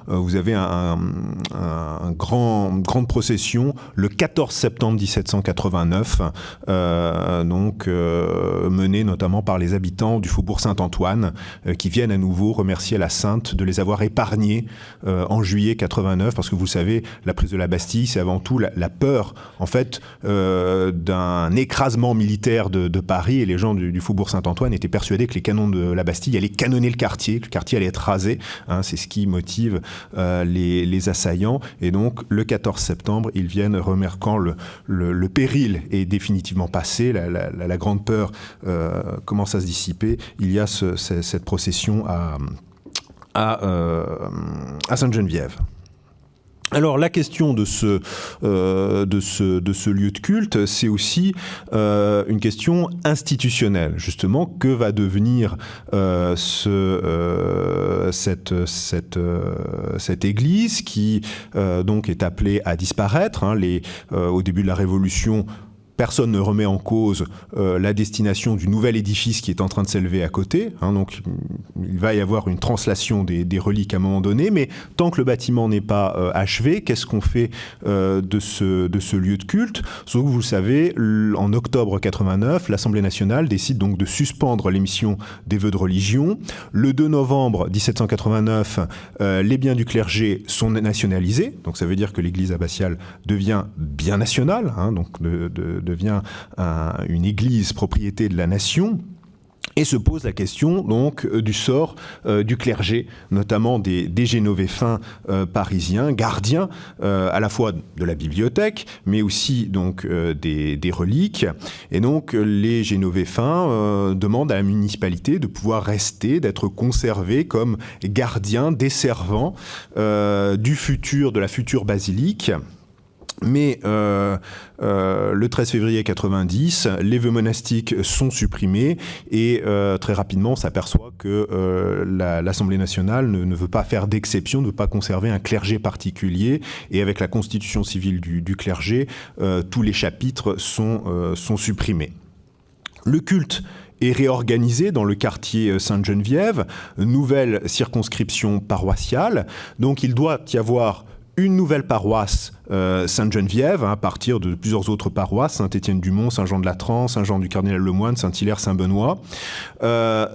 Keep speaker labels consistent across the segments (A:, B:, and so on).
A: vous avez une grande procession le 14 septembre 1789, menée notamment par les habitants du faubourg Saint-Antoine, qui viennent à nouveau remercier la Sainte de les avoir épargnés en juillet 89, parce que vous savez, la prise de la Bastille, c'est avant tout la peur, en fait, d'un écrasement militaire de Paris, et les gens du faubourg Saint-Antoine étaient persuadés que les canons de la Bastille allaient canonner le quartier allait être rasé, c'est ce qui motive les assaillants, et donc le 14 septembre, ils viennent remarquant le péril est définitivement passé, la grande peur commence à se dissiper, il y a cette procession à Sainte-Geneviève. Alors la question de ce lieu de culte, c'est aussi une question institutionnelle. Justement, que va devenir cette église qui donc est appelée à disparaître. Au début de la Révolution, personne ne remet en cause la destination du nouvel édifice qui est en train de s'élever à côté. Donc, il va y avoir une translation des reliques à un moment donné. Mais tant que le bâtiment n'est pas achevé, qu'est-ce qu'on fait de ce lieu de culte ? Sauf que vous le savez, en octobre 89, l'Assemblée nationale décide donc de suspendre l'émission des vœux de religion. Le 2 novembre 1789, les biens du clergé sont nationalisés. Donc, ça veut dire que l'église abbatiale devient bien nationale. Donc, devient une église propriété de la nation. Et se pose la question donc du sort du clergé, notamment des génovéfins parisiens, gardiens à la fois de la bibliothèque, mais aussi donc des reliques. Et donc les génovéfins demandent à la municipalité de pouvoir rester, d'être conservés comme gardiens, desservants de la future basilique. Mais le 13 février 90, les vœux monastiques sont supprimés et très rapidement on s'aperçoit que l'Assemblée nationale ne veut pas faire d'exception, ne veut pas conserver un clergé particulier, et avec la constitution civile du clergé, tous les chapitres sont supprimés. Le culte est réorganisé dans le quartier Sainte-Geneviève, nouvelle circonscription paroissiale, donc il doit y avoir une nouvelle paroisse Sainte-Geneviève, à partir de plusieurs autres paroisses, Saint-Étienne-du-Mont, Saint-Jean-de-Latran, Saint-Jean du Cardinal-Lemoine, Saint-Hilaire, Saint-Benoît.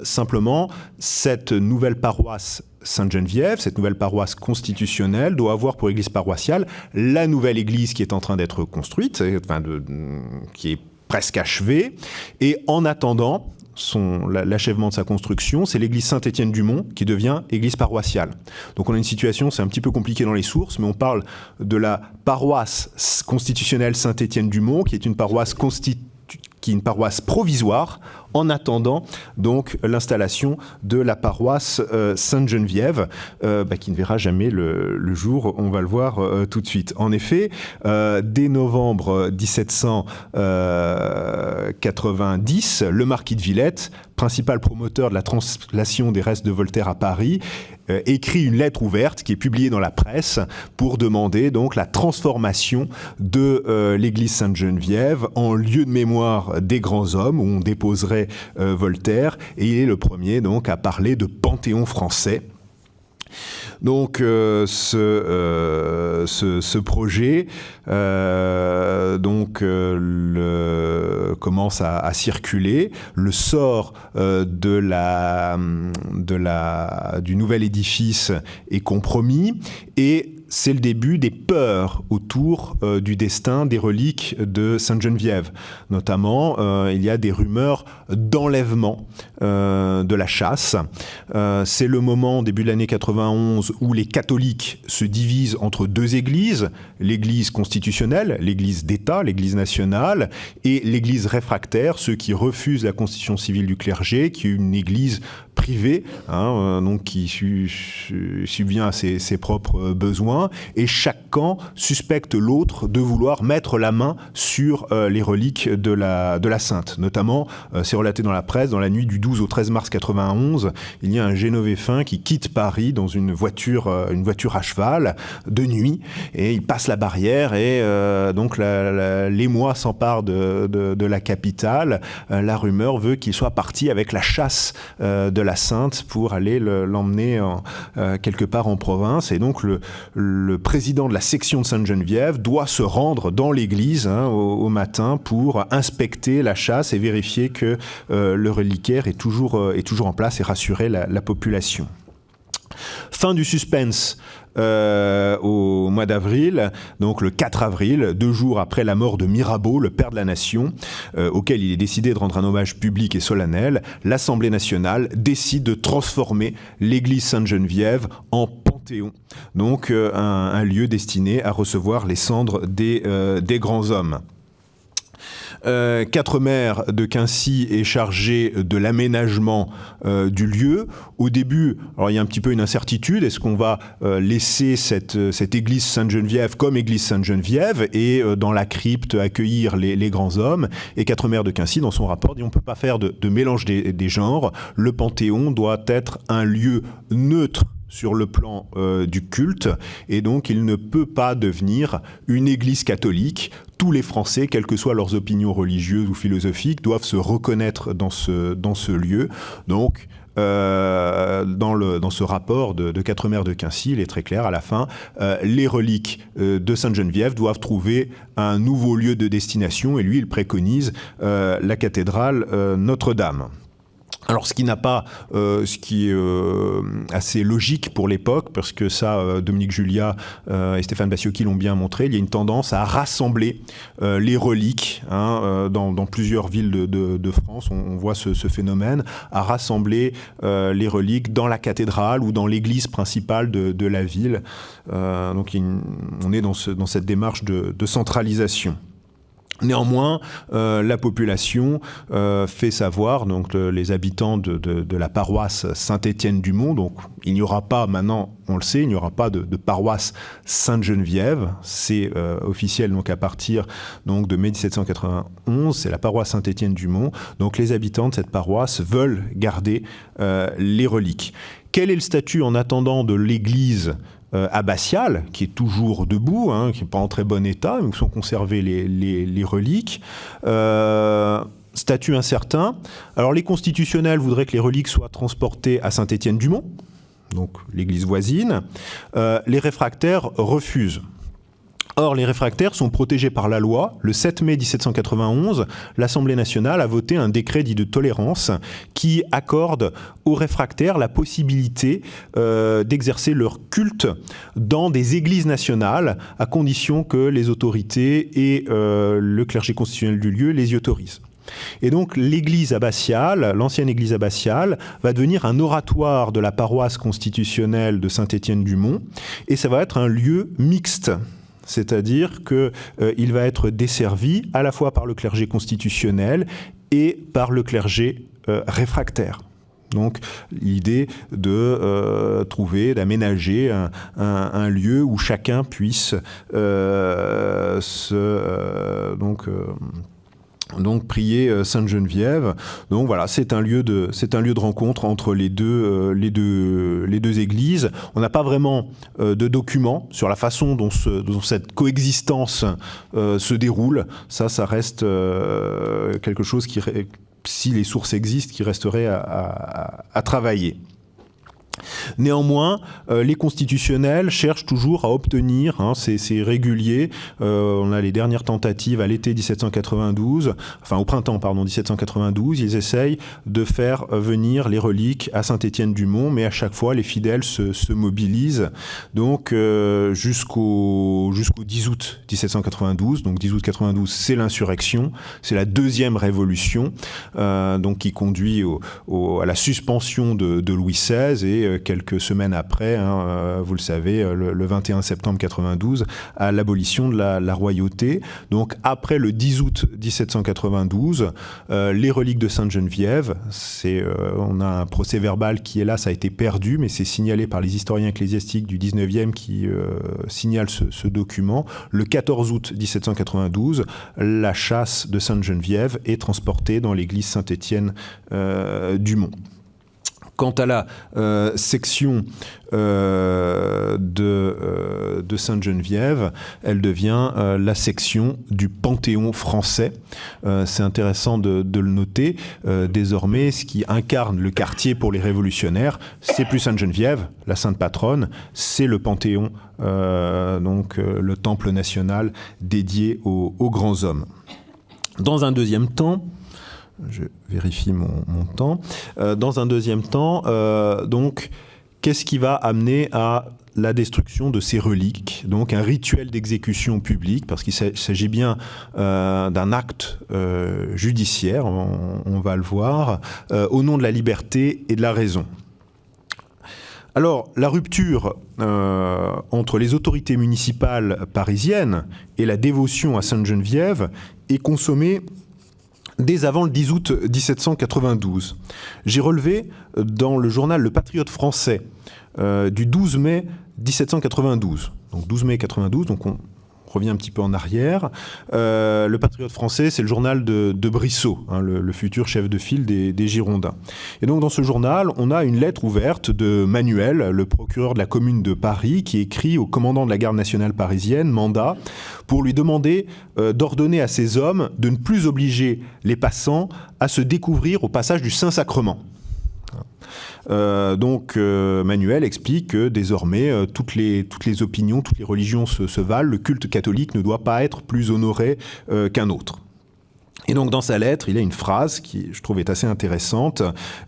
A: Simplement, cette nouvelle paroisse Sainte-Geneviève, cette nouvelle paroisse constitutionnelle, doit avoir pour église paroissiale la nouvelle église qui est en train d'être construite, qui est presque achevée, et en attendant l'achèvement de sa construction, c'est l'église Saint-Étienne-du-Mont qui devient église paroissiale. Donc on a une situation, c'est un petit peu compliqué dans les sources, mais on parle de la paroisse constitutionnelle Saint-Étienne-du-Mont, qui est une paroisse provisoire, en attendant donc l'installation de la paroisse Sainte-Geneviève, qui ne verra jamais le jour, on va le voir tout de suite. En effet, dès novembre 1790, le marquis de Villette, principal promoteur de la translation des restes de Voltaire à Paris, écrit une lettre ouverte qui est publiée dans la presse pour demander donc la transformation de l'église Sainte-Geneviève en lieu de mémoire des grands hommes, où on déposerait Voltaire, et il est le premier donc à parler de panthéon français. Donc ce projet commence à circuler. Le sort du nouvel édifice est compromis, et c'est le début des peurs autour du destin des reliques de Sainte-Geneviève. Notamment, il y a des rumeurs d'enlèvement de la chasse. C'est le moment, début de l'année 91, où les catholiques se divisent entre deux églises, l'église constitutionnelle, l'église d'État, l'église nationale, et l'église réfractaire, ceux qui refusent la constitution civile du clergé, qui est une église privée, donc qui subvient à ses propres besoins, et chaque camp suspecte l'autre de vouloir mettre la main sur les reliques de la Sainte. Notamment, c'est relaté dans la presse, dans la nuit du 12 au 13 mars 91, il y a un génovéfin qui quitte Paris dans une voiture à cheval, de nuit, et il passe la barrière, et donc l'émoi s'empare de la capitale. La rumeur veut qu'il soit parti avec la chasse de la Sainte pour aller l'emmener quelque part en province. Et donc le président de la section de Sainte-Geneviève doit se rendre dans l'église au matin pour inspecter la chasse et vérifier que le reliquaire est toujours en place et rassurer la population. Fin du suspense au mois d'avril, donc le 4 avril, 2 jours après la mort de Mirabeau, le père de la nation, auquel il est décidé de rendre un hommage public et solennel, l'Assemblée nationale décide de transformer l'église Sainte-Geneviève en Panthéon, donc un lieu destiné à recevoir les cendres des grands hommes. Quatremer de Quincy est chargé de l'aménagement du lieu. Au début, alors il y a un petit peu une incertitude. Est-ce qu'on va laisser cette église Sainte-Geneviève comme église Sainte-Geneviève et dans la crypte accueillir les grands hommes? Et Quatremer de Quincy, dans son rapport, dit on ne peut pas faire de mélange des genres. Le Panthéon doit être un lieu neutre sur le plan du culte, et donc il ne peut pas devenir une église catholique. Tous les Français, quelles que soient leurs opinions religieuses ou philosophiques, doivent se reconnaître dans ce lieu. Donc, dans ce rapport de Quatremer de Quincy, il est très clair, à la fin, les reliques de Sainte-Geneviève doivent trouver un nouveau lieu de destination, et lui, il préconise la cathédrale Notre-Dame. Alors ce qui est assez logique pour l'époque, parce que ça, Dominique Julia et Stéphane Bassiocchi l'ont bien montré, il y a une tendance à rassembler les reliques dans plusieurs villes de France, on voit ce phénomène, à rassembler les reliques dans la cathédrale ou dans l'église principale de la ville. Donc on est dans cette démarche de centralisation. Néanmoins, la population fait savoir, donc les habitants de la paroisse Saint-Étienne-du-Mont, donc il n'y aura pas, maintenant on le sait, il n'y aura pas de paroisse Sainte-Geneviève, c'est officiel donc à partir donc, de mai 1791, c'est la paroisse Saint-Étienne-du-Mont, donc les habitants de cette paroisse veulent garder les reliques. Quel est le statut en attendant de l'église abbatiale, qui est toujours debout, qui n'est pas en très bon état, mais où sont conservées les reliques. Statut incertain. Alors les constitutionnels voudraient que les reliques soient transportées à Saint-Étienne-du-Mont, donc l'église voisine. Les réfractaires refusent. Or, les réfractaires sont protégés par la loi. Le 7 mai 1791, l'Assemblée nationale a voté un décret dit de tolérance qui accorde aux réfractaires la possibilité d'exercer leur culte dans des églises nationales, à condition que les autorités et le clergé constitutionnel du lieu les y autorisent. Et donc l'église abbatiale, l'ancienne église abbatiale, va devenir un oratoire de la paroisse constitutionnelle de Saint-Étienne-du-Mont, et ça va être un lieu mixte. C'est-à-dire qu'il va être desservi à la fois par le clergé constitutionnel et par le clergé réfractaire. Donc l'idée de d'aménager un lieu où chacun puisse donc prier Sainte-Geneviève. Donc voilà, c'est un lieu de rencontre entre les deux églises. On n'a pas vraiment de documents sur la façon dont cette coexistence se déroule. Ça reste quelque chose qui, si les sources existent, qui resterait à travailler. Néanmoins, les constitutionnels cherchent toujours à obtenir, c'est régulier, on a les dernières tentatives à l'été 1792, enfin au printemps 1792, ils essayent de faire venir les reliques à Saint-Étienne-du-Mont, mais à chaque fois les fidèles se mobilisent, donc jusqu'au 10 août 1792, donc 10 août 92 c'est l'insurrection, c'est la deuxième révolution, donc qui conduit à la suspension de Louis XVI et quelques semaines après, vous le savez, le 21 septembre 92, à l'abolition de la royauté. Donc après le 10 août 1792, les reliques de Sainte-Geneviève, on a un procès verbal qui est là, ça a été perdu, mais c'est signalé par les historiens ecclésiastiques du 19e qui signalent ce document. Le 14 août 1792, la chasse de Sainte-Geneviève est transportée dans l'église Saint-Étienne du Mont. Quant à la section de Sainte-Geneviève, elle devient la section du Panthéon français. C'est intéressant de le noter. Désormais, ce qui incarne le quartier pour les révolutionnaires, c'est plus Sainte-Geneviève, la sainte patronne, c'est le Panthéon, donc le temple national dédié aux grands hommes. Dans un deuxième temps, je vérifie mon temps. Dans un deuxième temps, donc, qu'est-ce qui va amener à la destruction de ces reliques? Donc, un rituel d'exécution publique, parce qu'il s'agit bien d'un acte judiciaire, on va le voir, au nom de la liberté et de la raison. Alors, la rupture entre les autorités municipales parisiennes et la dévotion à Sainte-Geneviève est consommée dès avant le 10 août 1792. J'ai relevé dans le journal Le Patriote français du 12 mai 1792. Donc 12 mai 92, donc on revient un petit peu en arrière. Le Patriote français, c'est le journal de Brissot, le futur chef de file des Girondins. Et donc dans ce journal, on a une lettre ouverte de Manuel, le procureur de la commune de Paris, qui écrit au commandant de la garde nationale parisienne, mandat, pour lui demander d'ordonner à ses hommes de ne plus obliger les passants à se découvrir au passage du Saint-Sacrement. Donc Manuel explique que désormais toutes les opinions, toutes les religions se valent, le culte catholique ne doit pas être plus honoré qu'un autre. Et donc dans sa lettre, il y a une phrase qui, je trouve, est assez intéressante,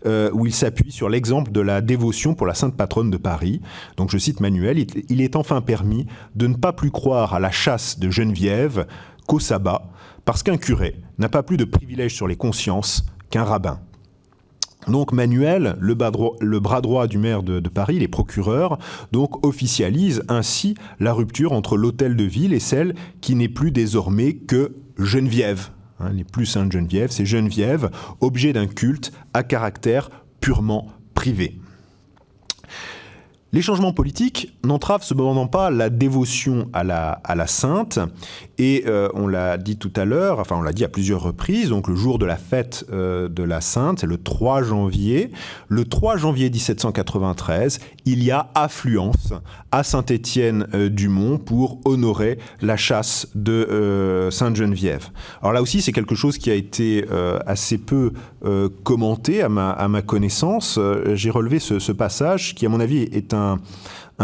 A: où il s'appuie sur l'exemple de la dévotion pour la sainte patronne de Paris. Donc je cite Manuel, « Il est enfin permis de ne pas plus croire à la chasse de Geneviève qu'au sabbat, parce qu'un curé n'a pas plus de privilèges sur les consciences qu'un rabbin. » Donc Manuel, le bras droit du maire de Paris, les procureurs, donc officialise ainsi la rupture entre l'hôtel de ville et celle qui n'est plus désormais que Geneviève. n'est plus Sainte-Geneviève, c'est Geneviève, objet d'un culte à caractère purement privé. Les changements politiques n'entravent cependant pas la dévotion à la sainte, et on l'a dit tout à l'heure, enfin on l'a dit à plusieurs reprises, donc le jour de la fête de la sainte, c'est le 3 janvier. Le 3 janvier 1793, il y a affluence à Saint-Étienne-du-Mont pour honorer la chasse de Sainte-Geneviève. Alors là aussi, c'est quelque chose qui a été assez peu commenté à ma connaissance. J'ai relevé ce passage qui, à mon avis, est un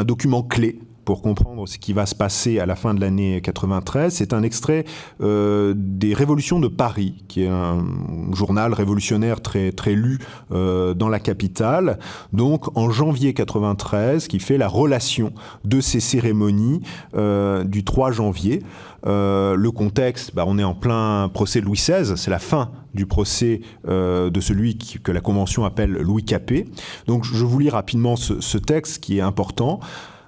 A: document clé pour comprendre ce qui va se passer à la fin de l'année 93. C'est un extrait des Révolutions de Paris, qui est un journal révolutionnaire très, très lu dans la capitale. Donc en janvier 93, qui fait la relation de ces cérémonies du 3 janvier. Le contexte, on est en plein procès de Louis XVI, c'est la fin du procès de celui que la Convention appelle Louis Capet. Donc je vous lis rapidement ce texte qui est important.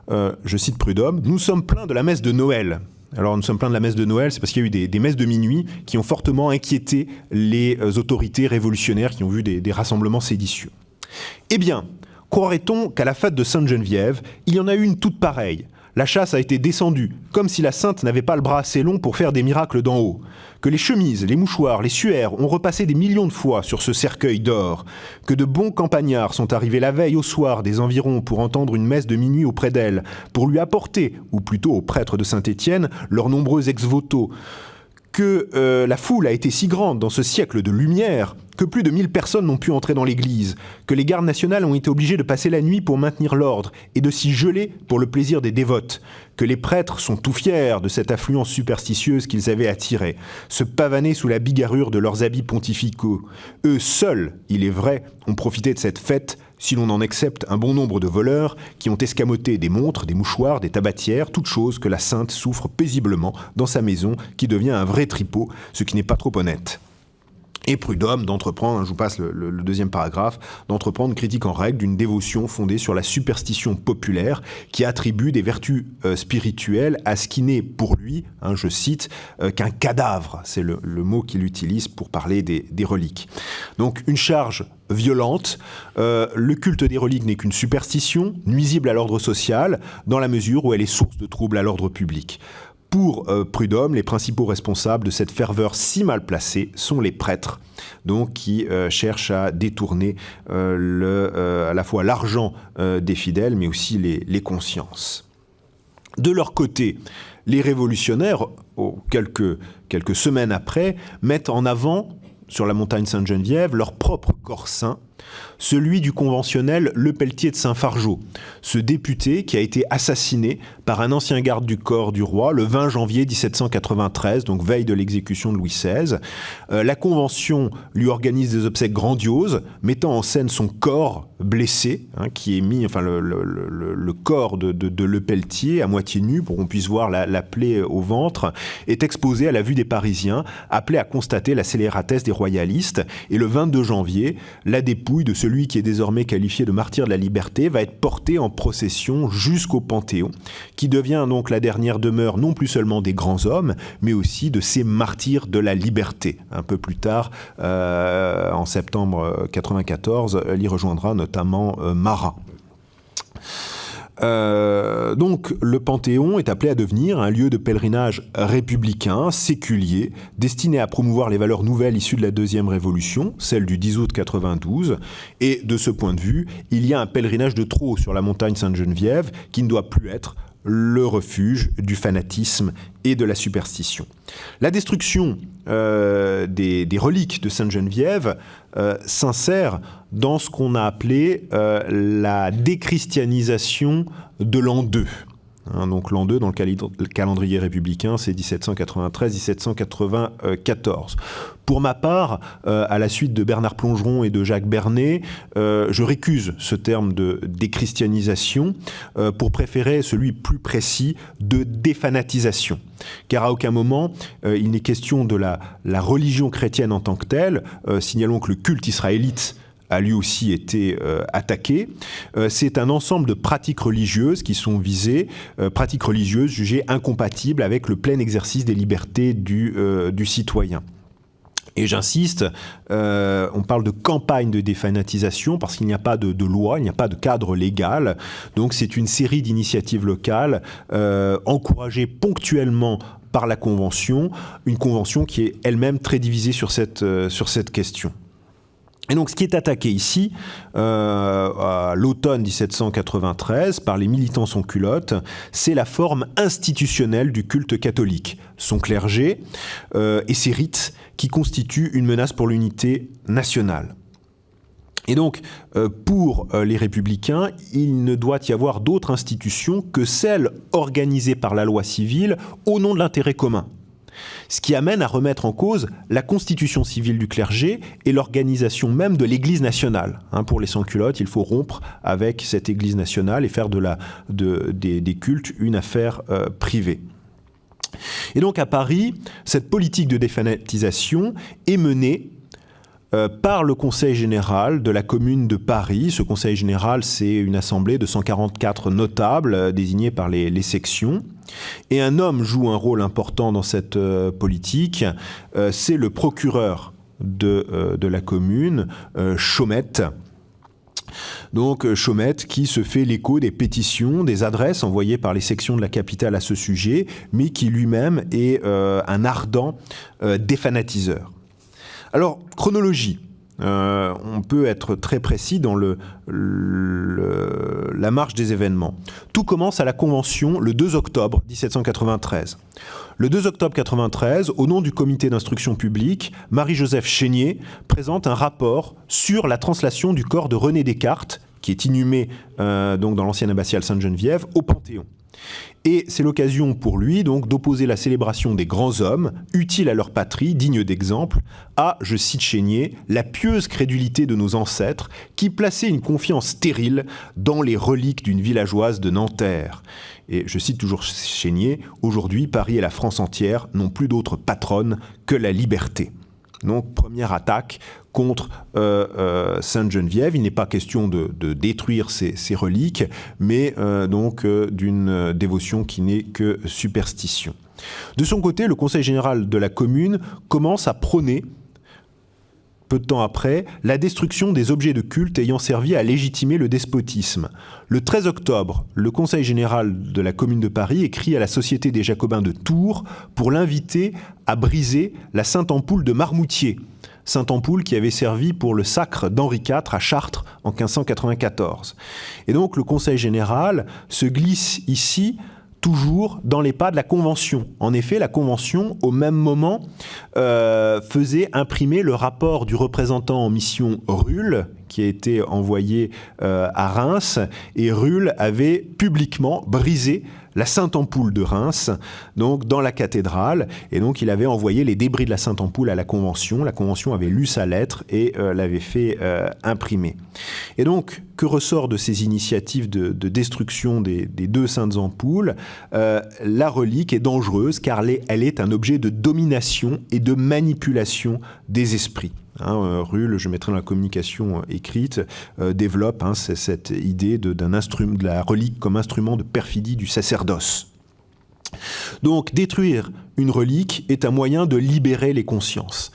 A: Je cite Prudhomme, « Nous sommes pleins de la messe de Noël ». Alors nous sommes pleins de la messe de Noël, c'est parce qu'il y a eu des messes de minuit qui ont fortement inquiété les autorités révolutionnaires qui ont vu des rassemblements séditieux. Eh bien, croirait-on qu'à la fête de Sainte-Geneviève, il y en a eu une toute pareille ? La chasse a été descendue, comme si la sainte n'avait pas le bras assez long pour faire des miracles d'en haut. Que les chemises, les mouchoirs, les suaires ont repassé des millions de fois sur ce cercueil d'or. Que de bons campagnards sont arrivés la veille au soir des environs pour entendre une messe de minuit auprès d'elle, pour lui apporter, ou plutôt aux prêtres de Saint-Étienne, leurs nombreux ex-voto. Que la foule a été si grande dans ce siècle de lumière que plus de 1000 personnes n'ont pu entrer dans l'église, que les gardes nationales ont été obligés de passer la nuit pour maintenir l'ordre et de s'y geler pour le plaisir des dévotes, que les prêtres sont tout fiers de cette affluence superstitieuse qu'ils avaient attirée, se pavaner sous la bigarrure de leurs habits pontificaux. Eux seuls, il est vrai, ont profité de cette fête, si l'on en accepte un bon nombre de voleurs qui ont escamoté des montres, des mouchoirs, des tabatières, toutes choses que la sainte souffre paisiblement dans sa maison qui devient un vrai tripot, ce qui n'est pas trop honnête. Et Prudhomme d'entreprendre, je vous passe le deuxième paragraphe, d'entreprendre une critique en règle d'une dévotion fondée sur la superstition populaire qui attribue des vertus spirituelles à ce qui n'est pour lui, je cite, qu'un cadavre. C'est le mot qu'il utilise pour parler des reliques. Donc une charge violente. Le culte des reliques n'est qu'une superstition, nuisible à l'ordre social, dans la mesure où elle est source de troubles à l'ordre public. Pour Prudhomme, les principaux responsables de cette ferveur si mal placée sont les prêtres, donc qui cherchent à détourner à la fois l'argent des fidèles, mais aussi les consciences. De leur côté, les révolutionnaires, quelques semaines après, mettent en avant, sur la montagne Sainte-Geneviève, leur propre corps saint, celui du conventionnel Lepelletier de Saint-Fargeau, ce député qui a été assassiné par un ancien garde du corps du roi le 20 janvier 1793, donc veille de l'exécution de Louis XVI. La Convention lui organise des obsèques grandioses, mettant en scène son corps blessé, qui est mis, enfin le corps de Lepelletier, à moitié nu, pour qu'on puisse voir la plaie au ventre, est exposé à la vue des Parisiens, appelés à constater la scélératesse des royalistes. Et le 22 janvier, la dépouille de celui qui est désormais qualifié de martyr de la liberté va être portée en procession jusqu'au Panthéon, qui devient donc la dernière demeure non plus seulement des grands hommes, mais aussi de ces martyrs de la liberté. Un peu plus tard, en septembre 1994, l'y rejoindra notamment Marat. Donc le Panthéon est appelé à devenir un lieu de pèlerinage républicain, séculier, destiné à promouvoir les valeurs nouvelles issues de la Deuxième Révolution, celle du 10 août 92. Et de ce point de vue, il y a un pèlerinage de trop sur la montagne Sainte-Geneviève qui ne doit plus être le refuge du fanatisme et de la superstition. La destruction des reliques de Sainte-Geneviève s'insère dans ce qu'on a appelé la déchristianisation de l'an 2. Donc l'an 2, dans le calendrier républicain, c'est 1793-1794. Pour ma part, à la suite de Bernard Plongeron et de Jacques Bernet, je récuse ce terme de déchristianisation pour préférer celui plus précis de défanatisation. Car à aucun moment, il n'est question de la religion chrétienne en tant que telle. Signalons que le culte israélite a lui aussi été attaqué. C'est un ensemble de pratiques religieuses qui sont visées, pratiques religieuses jugées incompatibles avec le plein exercice des libertés du citoyen. Et j'insiste, on parle de campagne de défanatisation parce qu'il n'y a pas de loi, il n'y a pas de cadre légal. Donc c'est une série d'initiatives locales encouragées ponctuellement par la Convention, une Convention qui est elle-même très divisée sur cette question. Et donc ce qui est attaqué ici, à l'automne 1793, par les militants sans culottes, c'est la forme institutionnelle du culte catholique, son clergé et ses rites qui constituent une menace pour l'unité nationale. Et donc, pour les républicains, il ne doit y avoir d'autre institution que celle organisée par la loi civile au nom de l'intérêt commun. Ce qui amène à remettre en cause la constitution civile du clergé et l'organisation même de l'Église nationale. Pour les sans-culottes, il faut rompre avec cette Église nationale et faire des cultes une affaire privée. Et donc à Paris, cette politique de défanatisation est menée par le Conseil général de la Commune de Paris. Ce Conseil général, c'est une assemblée de 144 notables désignés par les sections. Et un homme joue un rôle important dans cette politique, c'est le procureur de la commune, Chaumette. Donc Chaumette qui se fait l'écho des pétitions, des adresses envoyées par les sections de la capitale à ce sujet, mais qui lui-même est un ardent défanatiseur. Alors, chronologie. On peut être très précis dans la marche des événements. Tout commence à la Convention le 2 octobre 1793. Le 2 octobre 1993, au nom du comité d'instruction publique, Marie-Joseph Chénier présente un rapport sur la translation du corps de René Descartes, qui est inhumé donc dans l'ancienne abbatiale Sainte-Geneviève, au Panthéon. Et c'est l'occasion pour lui donc d'opposer la célébration des grands hommes, utiles à leur patrie, dignes d'exemple, à, je cite Chénier, la pieuse crédulité de nos ancêtres qui plaçaient une confiance stérile dans les reliques d'une villageoise de Nanterre. Et je cite toujours Chénier, aujourd'hui Paris et la France entière n'ont plus d'autre patronne que la liberté. Donc première attaque contre Sainte-Geneviève. Il n'est pas question de détruire ces reliques, mais d'une dévotion qui n'est que superstition. De son côté, le Conseil général de la commune commence à prôner peu de temps après, la destruction des objets de culte ayant servi à légitimer le despotisme. Le 13 octobre, le Conseil général de la Commune de Paris écrit à la Société des Jacobins de Tours pour l'inviter à briser la Sainte-Ampoule de Marmoutier. Sainte-Ampoule qui avait servi pour le sacre d'Henri IV à Chartres en 1594. Et donc le Conseil général se glisse ici toujours dans les pas de la Convention. En effet, la Convention, au même moment, faisait imprimer le rapport du représentant en mission Ruhl, qui a été envoyé à Reims, et Ruhl avait publiquement brisé la Sainte-Ampoule de Reims, donc dans la cathédrale, et donc il avait envoyé les débris de la Sainte-Ampoule à la Convention. La Convention avait lu sa lettre et l'avait fait imprimer. Et donc, que ressort de ces initiatives de destruction des deux saintes ampoules ? La relique est dangereuse car elle est un objet de domination et de manipulation des esprits. Ruhl, je mettrai dans la communication écrite, développe cette idée de la relique comme instrument de perfidie du sacerdoce. Donc, détruire une relique est un moyen de libérer les consciences.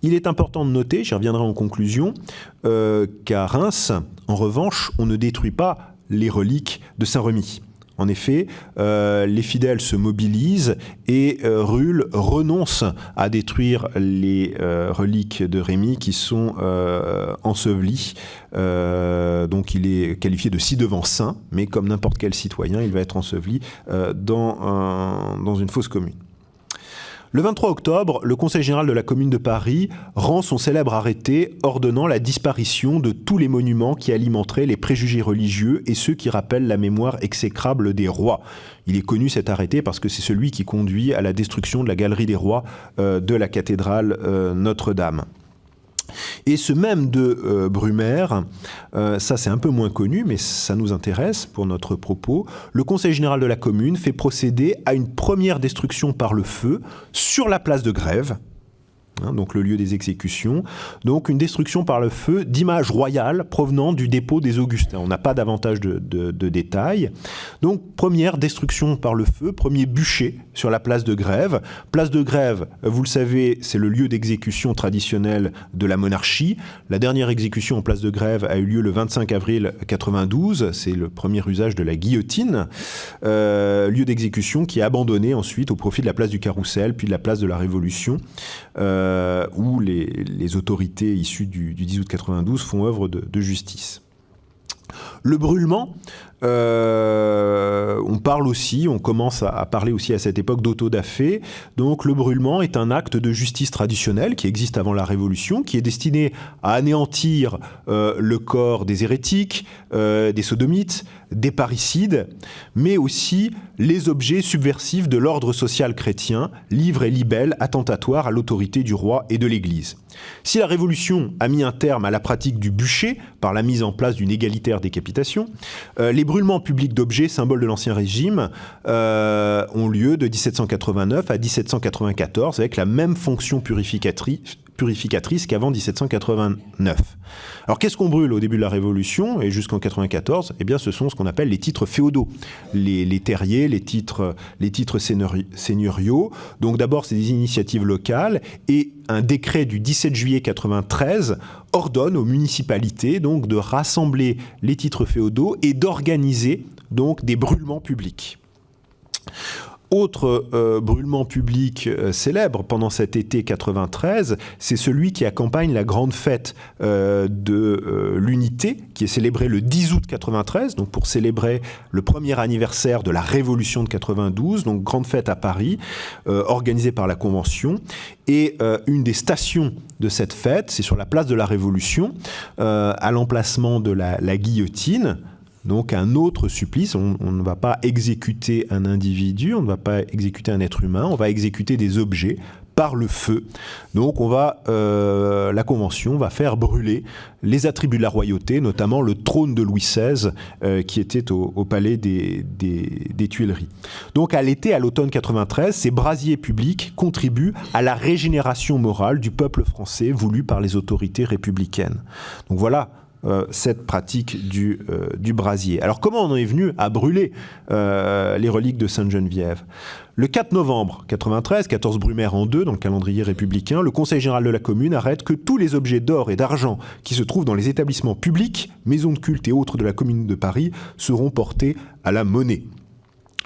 A: Il est important de noter, j'y reviendrai en conclusion, qu'à Reims, en revanche, on ne détruit pas les reliques de Saint-Remy. En effet, les fidèles se mobilisent et Ruhl renonce à détruire les reliques de Rémy qui sont ensevelies. Donc il est qualifié de ci-devant saint, mais comme n'importe quel citoyen, il va être enseveli dans une fosse commune. Le 23 octobre, le Conseil général de la Commune de Paris rend son célèbre arrêté ordonnant la disparition de tous les monuments qui alimenteraient les préjugés religieux et ceux qui rappellent la mémoire exécrable des rois. Il est connu cet arrêté parce que c'est celui qui conduit à la destruction de la galerie des rois de la cathédrale Notre-Dame. Et ce même de Brumaire, ça c'est un peu moins connu, mais ça nous intéresse pour notre propos. Le Conseil général de la Commune fait procéder à une première destruction par le feu sur la place de Grève, donc le lieu des exécutions, donc une destruction par le feu d'images royales provenant du dépôt des Augustins. On n'a pas davantage de détails. Donc première destruction par le feu, premier bûcher sur la place de Grève. Place de Grève, vous le savez, c'est le lieu d'exécution traditionnel de la monarchie. La dernière exécution en place de Grève a eu lieu le 25 avril 92, c'est le premier usage de la guillotine. Lieu d'exécution qui est abandonné ensuite au profit de la place du Carrousel, puis de la place de la Révolution, où les autorités issues du 10 août 92 font œuvre de justice. Le brûlement, on commence à parler aussi à cette époque d'autodafé. Donc le brûlement est un acte de justice traditionnelle qui existe avant la Révolution, qui est destiné à anéantir le corps des hérétiques, des sodomites, des parricides, mais aussi les objets subversifs de l'ordre social chrétien, livres et libelles attentatoires à l'autorité du roi et de l'Église. Si la Révolution a mis un terme à la pratique du bûcher par la mise en place d'une égalitaire décapitation, les brûlements publics d'objets, symboles de l'Ancien Régime, ont lieu de 1789 à 1794 avec la même fonction purificatrice qu'avant 1789. Alors qu'est-ce qu'on brûle au début de la Révolution et jusqu'en 94 ? Eh bien ce sont ce qu'on appelle les titres féodaux, les terriers, les titres seigneuriaux. Donc d'abord c'est des initiatives locales et un décret du 17 juillet 93 ordonne aux municipalités donc de rassembler les titres féodaux et d'organiser donc des brûlements publics. Autre brûlement public célèbre pendant cet été 93, c'est celui qui accompagne la grande fête de l'Unité, qui est célébrée le 10 août 93, donc pour célébrer le premier anniversaire de la Révolution de 92, donc grande fête à Paris, organisée par la Convention. Et une des stations de cette fête, c'est sur la place de la Révolution, à l'emplacement de la guillotine. Donc un autre supplice, on ne va pas exécuter un individu, on ne va pas exécuter un être humain, on va exécuter des objets par le feu. Donc la Convention va faire brûler les attributs de la royauté, notamment le trône de Louis XVI qui était au palais des Tuileries. Donc à l'automne 93, ces brasiers publics contribuent à la régénération morale du peuple français voulue par les autorités républicaines. Donc voilà cette pratique du brasier. Alors comment on en est venu à brûler les reliques de Sainte-Geneviève ? Le 4 novembre 93, 14 Brumaire en 2 dans le calendrier républicain, le Conseil général de la commune arrête que tous les objets d'or et d'argent qui se trouvent dans les établissements publics, maisons de culte et autres de la commune de Paris seront portés à la monnaie.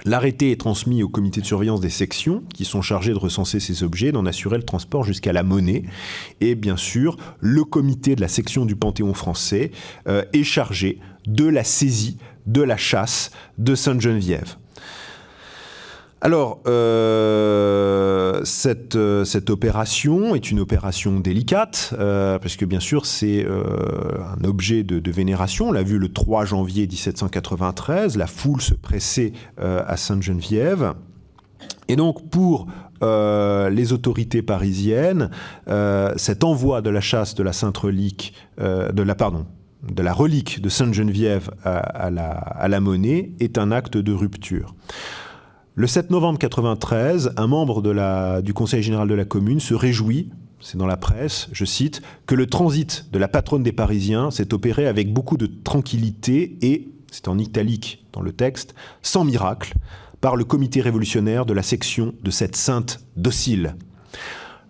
A: L'arrêté est transmis au comité de surveillance des sections qui sont chargés de recenser ces objets, d'en assurer le transport jusqu'à la monnaie. Et bien sûr, le comité de la section du Panthéon français est chargé de la saisie, de la chasse de Sainte-Geneviève. Alors, cette opération est une opération délicate, parce que bien sûr c'est un objet de vénération. On l'a vu le 3 janvier 1793, la foule se pressait à Sainte-Geneviève. Et donc pour les autorités parisiennes, cet envoi de la chasse de la sainte relique, de la relique de Sainte-Geneviève à la monnaie est un acte de rupture. Le 7 novembre 93, un membre du Conseil général de la commune se réjouit, c'est dans la presse, je cite, que le transit de la patronne des Parisiens s'est opéré avec beaucoup de tranquillité et, c'est en italique dans le texte, sans miracle, par le comité révolutionnaire de la section de cette sainte docile.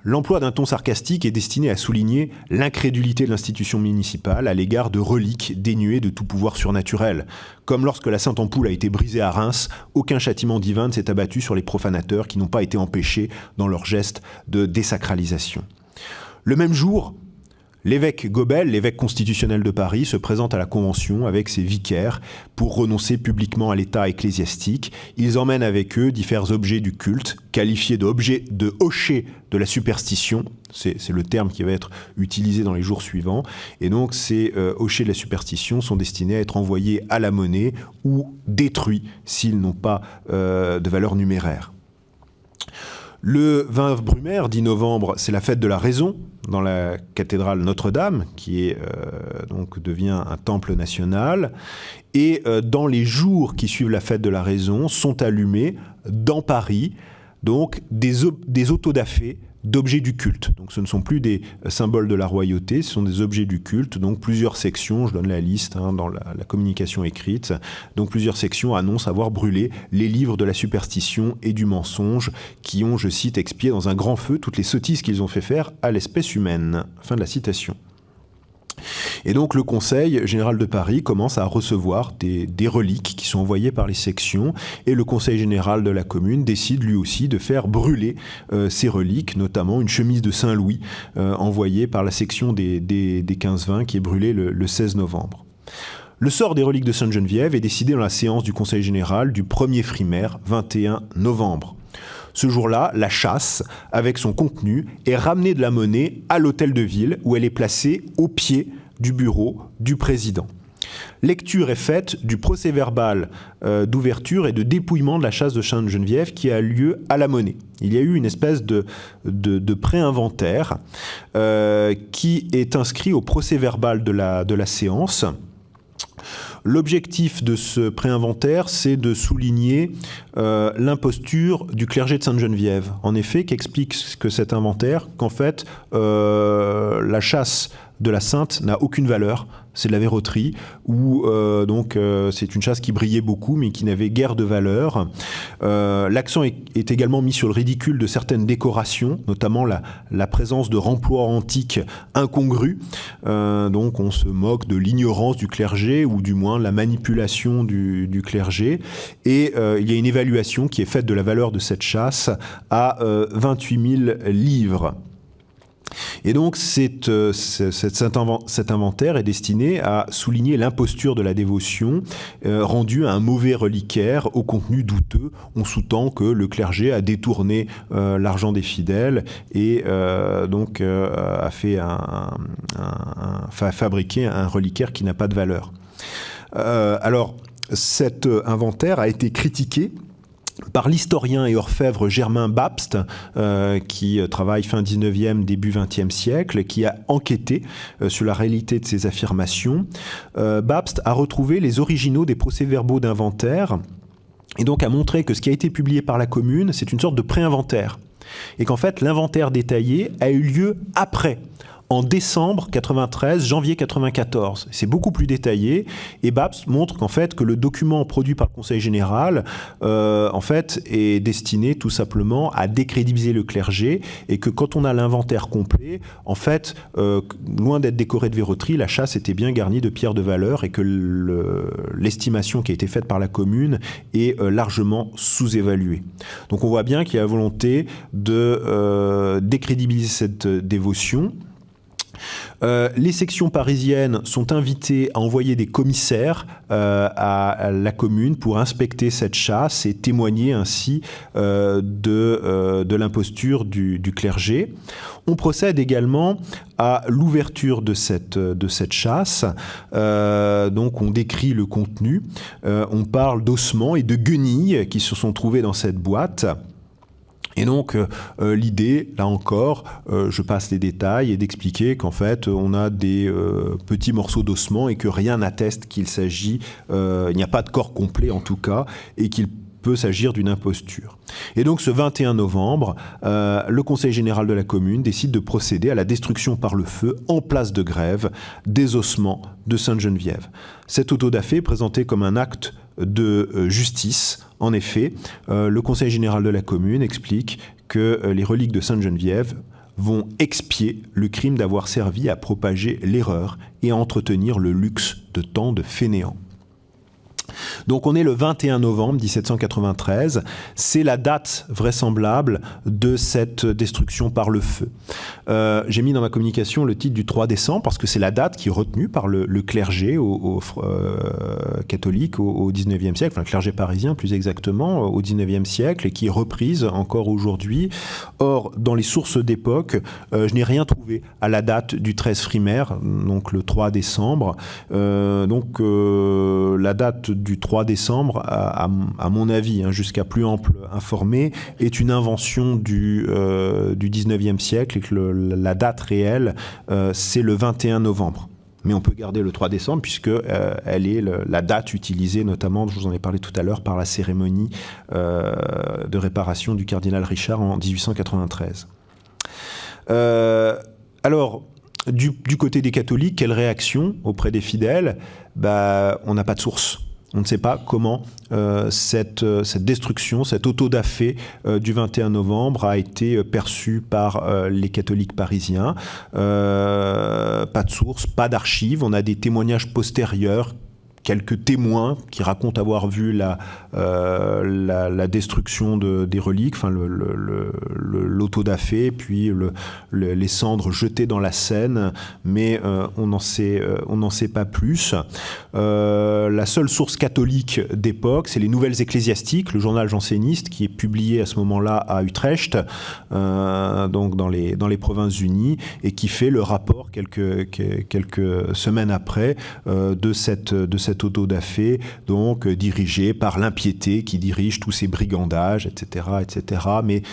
A: L'emploi d'un ton sarcastique est destiné à souligner l'incrédulité de l'institution municipale à l'égard de reliques dénuées de tout pouvoir surnaturel. Comme lorsque la Sainte Ampoule a été brisée à Reims, aucun châtiment divin ne s'est abattu sur les profanateurs qui n'ont pas été empêchés dans leur geste de désacralisation. Le même jour, l'évêque Gobel, l'évêque constitutionnel de Paris, se présente à la Convention avec ses vicaires pour renoncer publiquement à l'état ecclésiastique. Ils emmènent avec eux divers objets du culte, qualifiés de hochets de la superstition. C'est le terme qui va être utilisé dans les jours suivants. Et donc ces hochets de la superstition sont destinés à être envoyés à la monnaie ou détruits s'ils n'ont pas de valeur numéraire. Le 20 Brumaire, 10 novembre, c'est la fête de la raison dans la cathédrale Notre-Dame, qui donc devient un temple national. Et dans les jours qui suivent la fête de la raison, sont allumés dans Paris donc des autodafés d'objets du culte. Donc ce ne sont plus des symboles de la royauté, ce sont des objets du culte, donc plusieurs sections, je donne la liste dans la communication écrite, donc plusieurs sections annoncent avoir brûlé les livres de la superstition et du mensonge qui ont, je cite, expié dans un grand feu toutes les sottises qu'ils ont fait faire à l'espèce humaine. Fin de la citation. Et donc le Conseil général de Paris commence à recevoir des reliques qui sont envoyées par les sections et le Conseil général de la commune décide lui aussi de faire brûler ces reliques, notamment une chemise de Saint-Louis envoyée par la section des 15-20 qui est brûlée le 16 novembre. Le sort des reliques de Sainte-Geneviève est décidé dans la séance du Conseil général du 1er frimaire, 21 novembre. Ce jour-là, la chasse, avec son contenu, est ramenée de la monnaie à l'hôtel de ville où elle est placée au pied du bureau du président. Lecture est faite du procès-verbal d'ouverture et de dépouillement de la chasse de Sainte-Geneviève qui a lieu à la monnaie. Il y a eu une espèce de pré-inventaire qui est inscrit au procès-verbal de la séance. L'objectif de ce pré-inventaire, c'est de souligner l'imposture du clergé de Sainte-Geneviève. En effet, qu'explique que cet inventaire ? Qu'en fait, la chasse de la sainte n'a aucune valeur, c'est de la verroterie, ou c'est une chasse qui brillait beaucoup mais qui n'avait guère de valeur. L'accent est également mis sur le ridicule de certaines décorations, notamment la présence de remplois antiques incongrus. Donc on se moque de l'ignorance du clergé, ou du moins la manipulation du clergé. Et il y a une évaluation qui est faite de la valeur de cette chasse à 28 000 livres. Et donc cet inventaire est destiné à souligner l'imposture de la dévotion rendue à un mauvais reliquaire au contenu douteux. On sous-tend que le clergé a détourné l'argent des fidèles et a fait fabriqué un reliquaire qui n'a pas de valeur. Alors cet inventaire a été critiqué par l'historien et orfèvre Germain Babst, qui travaille fin 19e, début 20e siècle, qui a enquêté sur la réalité de ces affirmations. Babst a retrouvé les originaux des procès-verbaux d'inventaire et donc a montré que ce qui a été publié par la commune, c'est une sorte de pré-inventaire. Et qu'en fait, l'inventaire détaillé a eu lieu après, en décembre 93, janvier 94. C'est beaucoup plus détaillé et Babst montre qu'en fait que le document produit par le Conseil général en fait est destiné tout simplement à décrédibiliser le clergé et que quand on a l'inventaire complet, en fait, loin d'être décoré de verroterie, la chasse était bien garnie de pierres de valeur et que l'estimation qui a été faite par la commune est largement sous-évaluée. Donc on voit bien qu'il y a la volonté de décrédibiliser cette dévotion. Les sections parisiennes sont invitées à envoyer des commissaires à la commune pour inspecter cette chasse et témoigner ainsi de l'imposture du clergé. On procède également à l'ouverture de cette chasse. Donc on décrit le contenu. On parle d'ossements et de guenilles qui se sont trouvés dans cette boîte. Et donc l'idée, là encore, je passe les détails, est d'expliquer qu'en fait on a des petits morceaux d'ossements et que rien n'atteste qu'il s'agit, il n'y a pas de corps complet en tout cas, et qu'il peut s'agir d'une imposture. Et donc ce 21 novembre, le Conseil général de la commune décide de procéder à la destruction par le feu en place de Grève des ossements de Sainte-Geneviève. Cet auto-da-fé présenté comme un acte de justice. En effet, le Conseil général de la commune explique que les reliques de Sainte-Geneviève vont expier le crime d'avoir servi à propager l'erreur et à entretenir le luxe de tant de fainéants. Donc on est le 21 novembre 1793, c'est la date vraisemblable de cette destruction par le feu. J'ai mis dans ma communication le titre du 3 décembre parce que c'est la date qui est retenue par le clergé catholique au 19e siècle, enfin le clergé parisien plus exactement, au 19e siècle et qui est reprise encore aujourd'hui. Or, dans les sources d'époque, je n'ai rien trouvé à la date du 13 Frimaire, donc le 3 décembre. La date du 3 décembre, à mon avis, jusqu'à plus ample informé, est une invention du 19e siècle et que la date réelle, c'est le 21 novembre. Mais on peut garder le 3 décembre puisque elle est la date utilisée notamment, je vous en ai parlé tout à l'heure, par la cérémonie de réparation du cardinal Richard en 1893. Alors, du côté des catholiques, quelle réaction auprès des fidèles ? On n'a pas de source. On ne sait pas comment cette destruction, cet auto-da-fé du 21 novembre a été perçue par les catholiques parisiens. Pas de source, pas d'archives. On a des témoignages postérieurs, quelques témoins qui racontent avoir vu la destruction des reliques, enfin l'auto-da-fé, puis les cendres jetées dans la Seine, mais on n'en sait pas plus. La seule source catholique d'époque, c'est les Nouvelles Ecclésiastiques, le journal janséniste qui est publié à ce moment-là à Utrecht, donc dans les Provinces-Unies, et qui fait le rapport quelques semaines après de cette auto-da-fé, donc dirigé par l'impiété qui dirige tous ces brigandages, etc., etc. Mais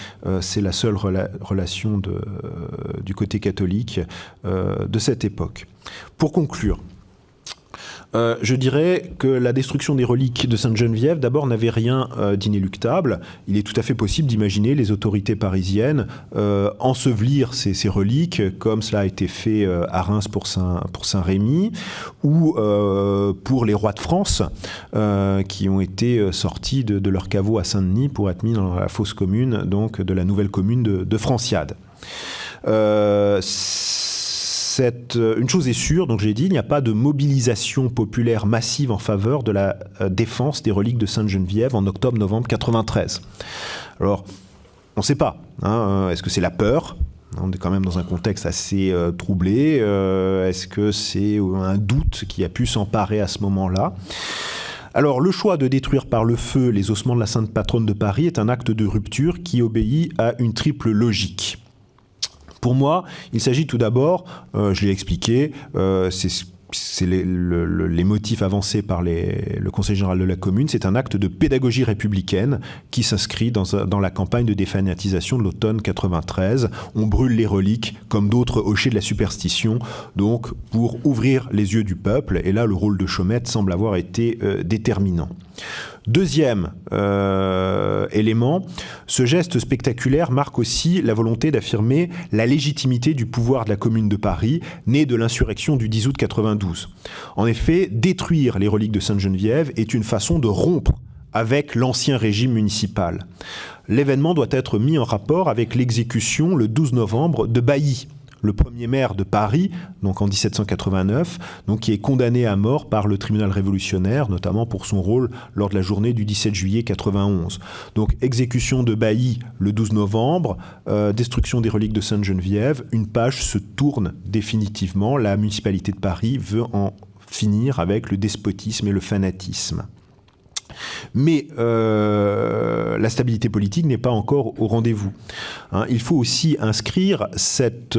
A: c'est la seule relation du côté catholique de cette époque. Pour conclure, je dirais que la destruction des reliques de Sainte-Geneviève, d'abord, n'avait rien d'inéluctable. Il est tout à fait possible d'imaginer les autorités parisiennes ensevelir ces reliques, comme cela a été fait à Reims pour Saint-Rémy, ou pour les rois de France, qui ont été sortis de leur caveau à Saint-Denis pour être mis dans la fosse commune, donc de la nouvelle commune de Franciade. Une chose est sûre, donc j'ai dit, il n'y a pas de mobilisation populaire massive en faveur de la défense des reliques de Sainte-Geneviève en octobre-novembre 93. Alors, on ne sait pas. Est-ce que c'est la peur ? On est quand même dans un contexte assez troublé. Est-ce que c'est un doute qui a pu s'emparer à ce moment-là ? Alors, le choix de détruire par le feu les ossements de la Sainte Patronne de Paris est un acte de rupture qui obéit à une triple logique. Pour moi, il s'agit tout d'abord, je l'ai expliqué, c'est c'est les motifs avancés par le Conseil général de la commune, c'est un acte de pédagogie républicaine qui s'inscrit dans la campagne de défanatisation de l'automne 93. On brûle les reliques comme d'autres hochets de la superstition, donc pour ouvrir les yeux du peuple. Et là, le rôle de Chaumette semble avoir été déterminant. Deuxième élément, ce geste spectaculaire marque aussi la volonté d'affirmer la légitimité du pouvoir de la Commune de Paris, née de l'insurrection du 10 août 92. En effet, détruire les reliques de Sainte-Geneviève est une façon de rompre avec l'ancien régime municipal. L'événement doit être mis en rapport avec l'exécution, le 12 novembre, de Bailly, le premier maire de Paris, donc en 1789, donc qui est condamné à mort par le tribunal révolutionnaire, notamment pour son rôle lors de la journée du 17 juillet 91. Donc exécution de Bailly le 12 novembre, destruction des reliques de Sainte-Geneviève, une page se tourne définitivement. La municipalité de Paris veut en finir avec le despotisme et le fanatisme. Mais la stabilité politique n'est pas encore au rendez-vous. Il faut aussi inscrire cette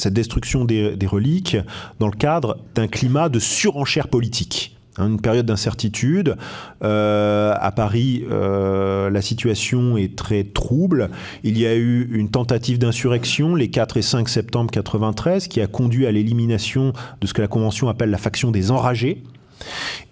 A: destruction des reliques dans le cadre d'un climat de surenchère politique. Une période d'incertitude. À Paris, la situation est très trouble. Il y a eu une tentative d'insurrection les 4 et 5 septembre 93 qui a conduit à l'élimination de ce que la Convention appelle la faction des enragés.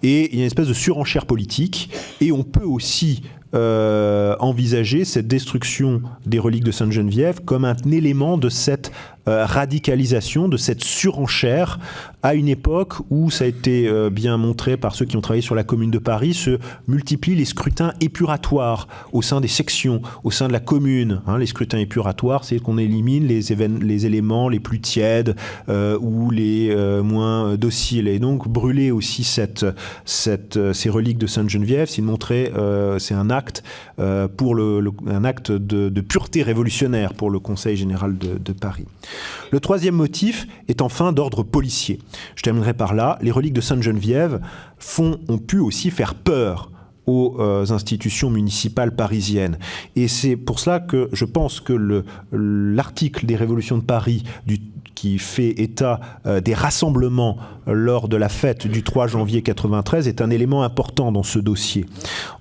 A: Et il y a une espèce de surenchère politique. Et on peut aussi envisager cette destruction des reliques de Sainte-Geneviève comme un élément de cette radicalisation, de cette surenchère, à une époque où, ça a été bien montré par ceux qui ont travaillé sur la Commune de Paris, se multiplient les scrutins épuratoires au sein des sections, au sein de la commune. Les scrutins épuratoires, c'est qu'on élimine les éléments les plus tièdes ou les moins dociles. Et donc, brûler aussi ces reliques de Sainte-Geneviève, c'est montrer, c'est un acte, un acte de pureté révolutionnaire pour le Conseil général de Paris. Le troisième motif est enfin d'ordre policier. Je terminerai par là. Les reliques de Sainte-Geneviève ont pu aussi faire peur aux institutions municipales parisiennes. Et c'est pour cela que je pense que l'article des Révolutions de Paris qui fait état des rassemblements lors de la fête du 3 janvier 93 est un élément important dans ce dossier.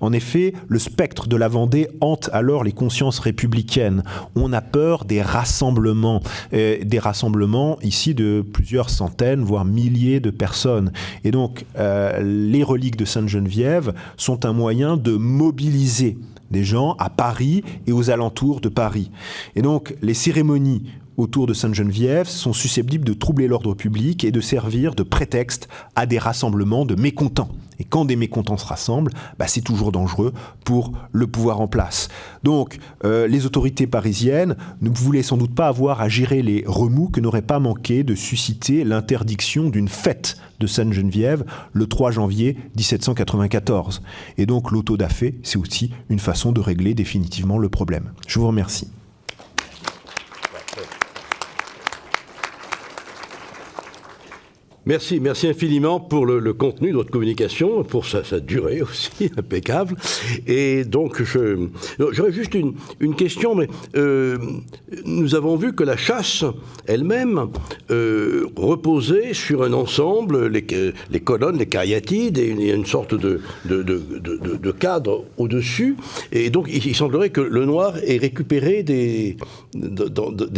A: En effet, le spectre de la Vendée hante alors les consciences républicaines. On a peur des rassemblements ici de plusieurs centaines, voire milliers de personnes. Et donc, les reliques de Sainte-Geneviève sont un moyen de mobiliser des gens à Paris et aux alentours de Paris. Et donc, les cérémonies autour de Sainte-Geneviève sont susceptibles de troubler l'ordre public et de servir de prétexte à des rassemblements de mécontents. Et quand des mécontents se rassemblent, c'est toujours dangereux pour le pouvoir en place. Donc, les autorités parisiennes ne voulaient sans doute pas avoir à gérer les remous que n'aurait pas manqué de susciter l'interdiction d'une fête de Sainte-Geneviève le 3 janvier 1794. Et donc, l'auto-da-fé, c'est aussi une façon de régler définitivement le problème. Je vous remercie.
B: Merci infiniment pour le contenu de votre communication, pour sa durée aussi, impeccable. Et donc, j'aurais juste une question, mais nous avons vu que la chasse elle-même reposait sur un ensemble, les colonnes, les cariatides, et il y a une sorte de cadre au-dessus. Et donc, il semblerait que le noir ait récupéré des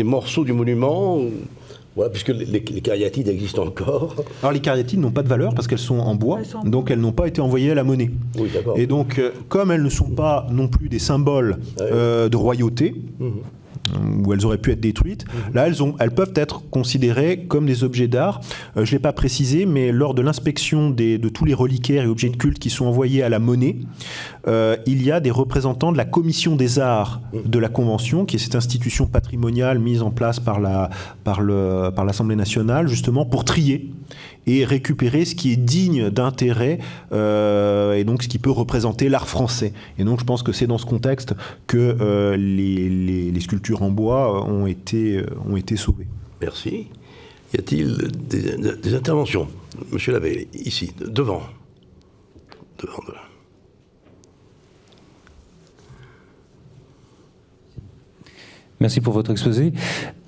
B: morceaux du monument. Voilà, puisque les cariatides existent encore.
A: Alors les cariatides n'ont pas de valeur parce qu'elles sont en bois, donc elles n'ont pas été envoyées à la monnaie.
B: Oui, d'accord.
A: Et donc, comme elles ne sont pas non plus des symboles de royauté, où elles auraient pu être détruites, là elles peuvent être considérées comme des objets d'art. Je ne l'ai pas précisé, mais lors de l'inspection de tous les reliquaires et objets de culte qui sont envoyés à la monnaie, il y a des représentants de la commission des arts de la Convention, qui est cette institution patrimoniale mise en place par l'Assemblée nationale, justement pour trier et récupérer ce qui est digne d'intérêt et donc ce qui peut représenter l'art français. Et donc je pense que c'est dans ce contexte que les sculptures en bois ont été sauvées.
B: Merci. Y a-t-il des interventions? Monsieur l'abbé, ici, devant.
C: Merci pour votre exposé.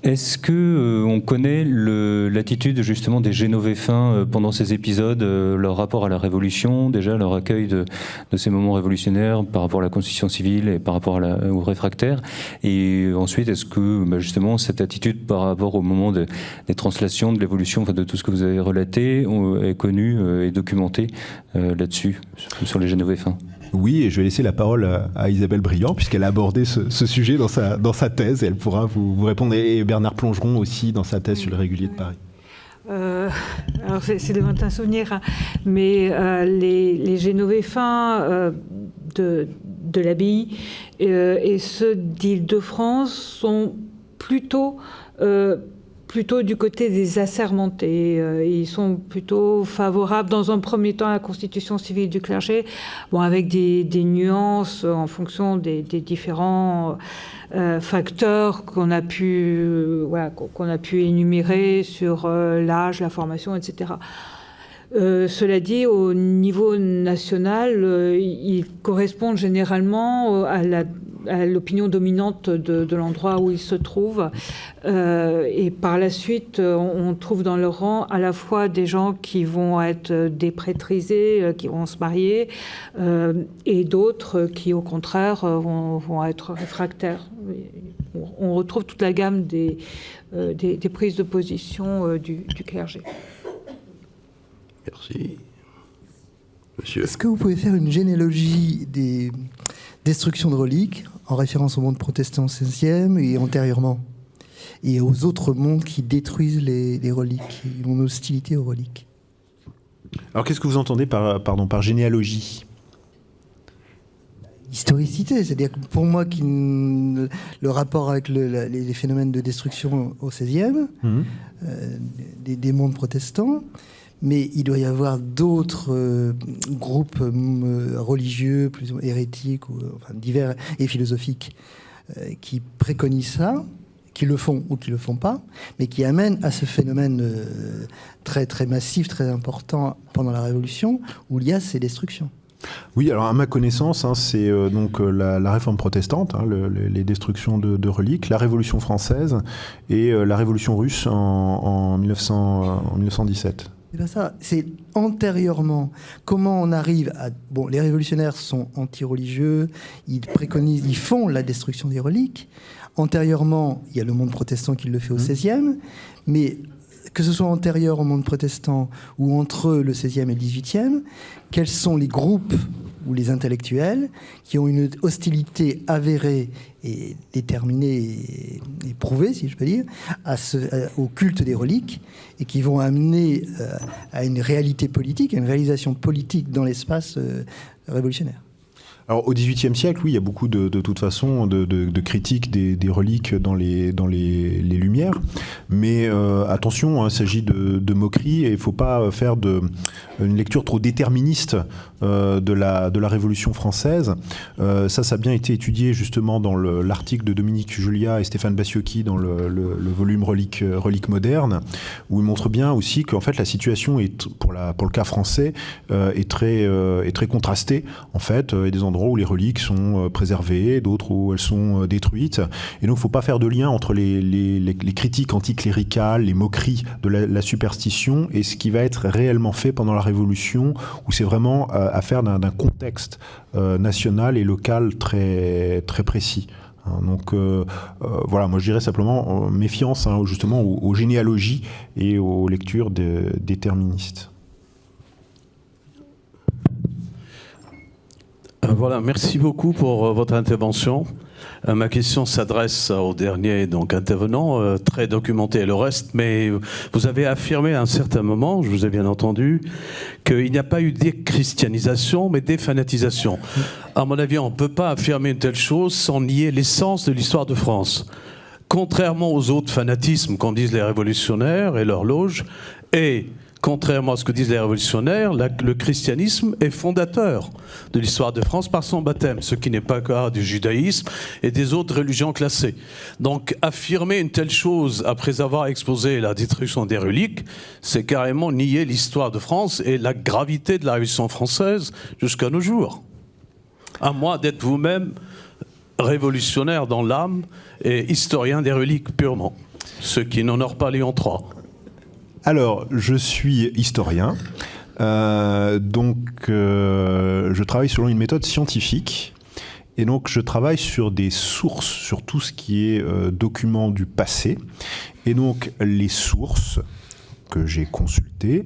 C: Est-ce que on connaît l'attitude justement des Génovéfins pendant ces épisodes, leur rapport à la Révolution, déjà leur accueil de ces moments révolutionnaires par rapport à la Constitution civile et par rapport aux réfractaires, et ensuite est-ce que justement cette attitude par rapport au moment des translations, de l'évolution, enfin de tout ce que vous avez relaté, est connue et documentée là-dessus, sur les Génovéfins?
A: Oui, et je vais laisser la parole à Isabelle Briand, puisqu'elle a abordé ce sujet dans sa thèse, et elle pourra vous répondre. Et Bernard Plongeron aussi, dans sa thèse sur le régulier de Paris.
D: Alors c'est de lointains souvenirs, hein, mais les Génovéfins de l'abbaye et ceux d'Île-de-France sont plutôt du côté des assermentés. Ils sont plutôt favorables, dans un premier temps, à la constitution civile du clergé, avec des nuances en fonction des différents facteurs qu'on a pu énumérer sur l'âge, la formation, etc. Cela dit, au niveau national, ils correspondent généralement à l'opinion dominante de l'endroit où ils se trouvent. Et par la suite, on trouve dans leur rang à la fois des gens qui vont être déprétrisés, qui vont se marier, et d'autres qui, au contraire, vont être réfractaires. On retrouve toute la gamme des prises de position du clergé.
B: Merci. Monsieur.
E: Est-ce que vous pouvez faire une généalogie des destructions de reliques en référence au monde protestant au XVIe et antérieurement, et aux autres mondes qui détruisent les reliques, qui ont une hostilité aux reliques?
A: Alors qu'est-ce que vous entendez par généalogie?
E: Historicité, c'est-à-dire que pour moi, le rapport avec les phénomènes de destruction au XVIe, des mondes protestants, mais il doit y avoir d'autres groupes religieux, plus ou moins hérétiques, divers et philosophiques, qui préconisent ça, qui le font ou qui le font pas, mais qui amènent à ce phénomène très, très massif, très important pendant la Révolution, où il y a ces destructions.
A: Oui, alors à ma connaissance, c'est donc la réforme protestante, les destructions de reliques, la Révolution française et la Révolution russe en 1917.
E: C'est pas ça, c'est antérieurement. Comment on arrive à... Bon, les révolutionnaires sont anti-religieux, ils font la destruction des reliques. Antérieurement, il y a le monde protestant qui le fait au XVIe, mais que ce soit antérieur au monde protestant ou entre le XVIe et le XVIIIe, quels sont les groupes ou les intellectuels qui ont une hostilité avérée et déterminée et prouvée, si je peux dire, au culte des reliques, et qui vont amener à une réalité politique, à une réalisation politique dans l'espace révolutionnaire.
A: Alors, au XVIIIe siècle, oui, il y a beaucoup de toute façon de critiques des reliques dans les Lumières, mais attention, il s'agit de moqueries et il ne faut pas faire une lecture trop déterministe de la Révolution française. Ça a bien été étudié justement dans l'article de Dominique Julia et Stéphane Bassiocchi dans le volume Reliques modernes, où il montre bien aussi qu'en fait la situation est, pour le cas français, est très contrastée. En fait, il y a des endroits où les reliques sont préservées, d'autres où elles sont détruites. Et donc, il ne faut pas faire de lien entre les critiques anticléricales, les moqueries de la superstition et ce qui va être réellement fait pendant la Révolution, où c'est vraiment affaire d'un contexte national et local très, très précis. Donc voilà, moi je dirais simplement méfiance justement aux généalogies et aux lectures déterministes.
F: Voilà, merci beaucoup pour votre intervention. Ma question s'adresse au dernier intervenant, très documenté et le reste, mais vous avez affirmé à un certain moment, je vous ai bien entendu, qu'il n'y a pas eu déchristianisation, mais défanatisation. À mon avis, on ne peut pas affirmer une telle chose sans nier l'essence de l'histoire de France. Contrairement aux autres fanatismes qu'en disent les révolutionnaires et leurs loges, et contrairement à ce que disent les révolutionnaires, le christianisme est fondateur de l'histoire de France par son baptême, ce qui n'est pas le cas du judaïsme et des autres religions classées. Donc affirmer une telle chose après avoir exposé la destruction des reliques, c'est carrément nier l'histoire de France et la gravité de la Révolution française jusqu'à nos jours. À moins d'être vous-même révolutionnaire dans l'âme et historien des reliques purement. Ce qui n'honore pas Léon III.
A: Alors, je suis historien, je travaille selon une méthode scientifique. Et donc, je travaille sur des sources, sur tout ce qui est documents du passé. Et donc, les sources que j'ai consultées